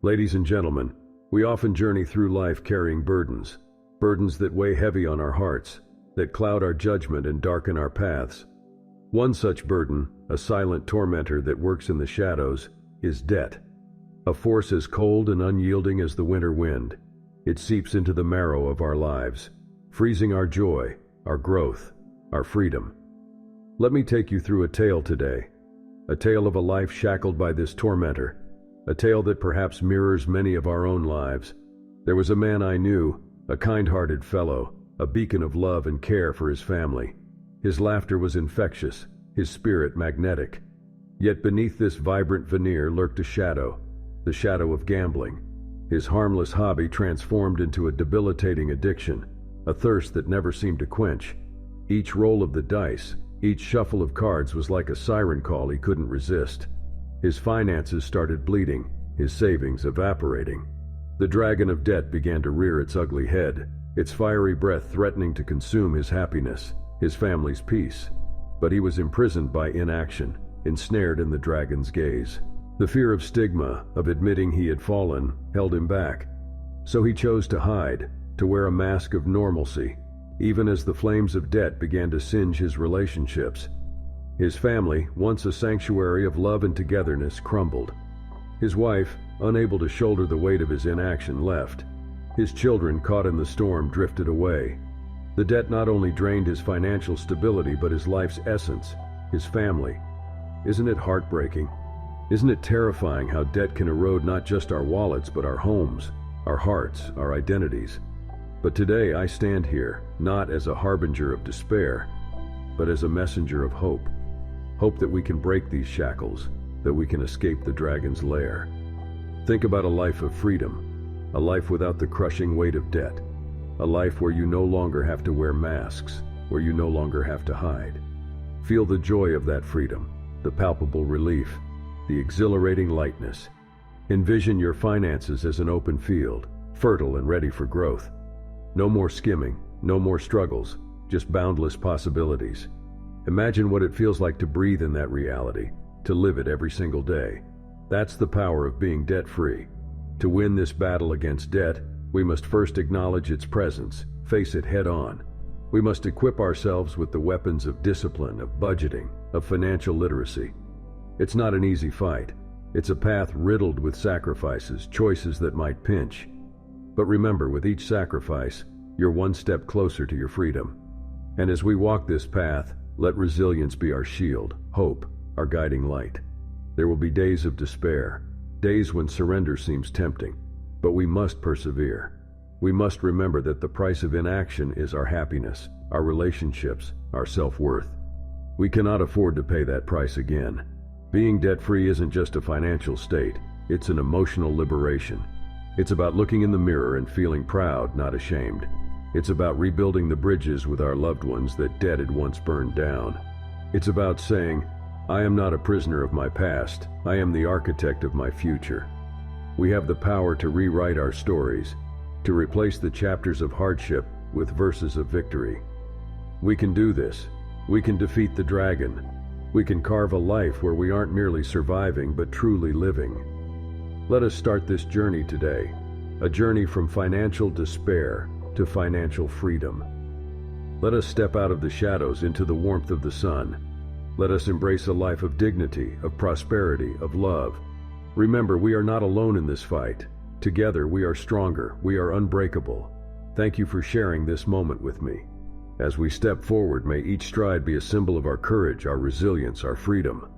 Ladies and gentlemen, we often journey through life carrying burdens, burdens that weigh heavy on our hearts, that cloud our judgment and darken our paths. One such burden, a silent tormentor that works in the shadows, is debt. A force as cold and unyielding as the winter wind. It seeps into the marrow of our lives, freezing our joy, our growth, our freedom. Let me take you through a tale today, a tale of a life shackled by this tormentor, a tale that perhaps mirrors many of our own lives. There was a man I knew, a kind-hearted fellow, a beacon of love and care for his family. His laughter was infectious, his spirit magnetic. Yet beneath this vibrant veneer lurked a shadow, the shadow of gambling. His harmless hobby transformed into a debilitating addiction, a thirst that never seemed to quench. Each roll of the dice, each shuffle of cards was like a siren call he couldn't resist. His finances started bleeding, his savings evaporating. The dragon of debt began to rear its ugly head, its fiery breath threatening to consume his happiness, his family's peace. But he was imprisoned by inaction, ensnared in the dragon's gaze. The fear of stigma, of admitting he had fallen, held him back. So he chose to hide, to wear a mask of normalcy, even as the flames of debt began to singe his relationships. His family, once a sanctuary of love and togetherness, crumbled. His wife, unable to shoulder the weight of his inaction, left. His children, caught in the storm, drifted away. The debt not only drained his financial stability but his life's essence, his family. Isn't it heartbreaking? Isn't it terrifying how debt can erode not just our wallets but our homes, our hearts, our identities? But today I stand here, not as a harbinger of despair, but as a messenger of hope. Hope that we can break these shackles, that we can escape the dragon's lair. Think about a life of freedom, a life without the crushing weight of debt, a life where you no longer have to wear masks, where you no longer have to hide. Feel the joy of that freedom, the palpable relief, the exhilarating lightness. Envision your finances as an open field, fertile and ready for growth. No more skimming, no more struggles, just boundless possibilities. Imagine what it feels like to breathe in that reality, to live it every single day. That's the power of being debt-free. To win this battle against debt, we must first acknowledge its presence, face it head-on. We must equip ourselves with the weapons of discipline, of budgeting, of financial literacy. It's not an easy fight. It's a path riddled with sacrifices, choices that might pinch. But remember, with each sacrifice, you're one step closer to your freedom. And as we walk this path, let resilience be our shield, hope, our guiding light. There will be days of despair, days when surrender seems tempting, but we must persevere. We must remember that the price of inaction is our happiness, our relationships, our self-worth. We cannot afford to pay that price again. Being debt-free isn't just a financial state, it's an emotional liberation. It's about looking in the mirror and feeling proud, not ashamed. It's about rebuilding the bridges with our loved ones that debt had once burned down. It's about saying, I am not a prisoner of my past, I am the architect of my future. We have the power to rewrite our stories, to replace the chapters of hardship with verses of victory. We can do this. We can defeat the dragon. We can carve a life where we aren't merely surviving but truly living. Let us start this journey today, a journey from financial despair to financial freedom. Let us step out of the shadows into the warmth of the sun. Let us embrace a life of dignity, of prosperity, of love. Remember, we are not alone in this fight. Together we are stronger, we are unbreakable. Thank you for sharing this moment with me. As we step forward, may each stride be a symbol of our courage, our resilience, our freedom.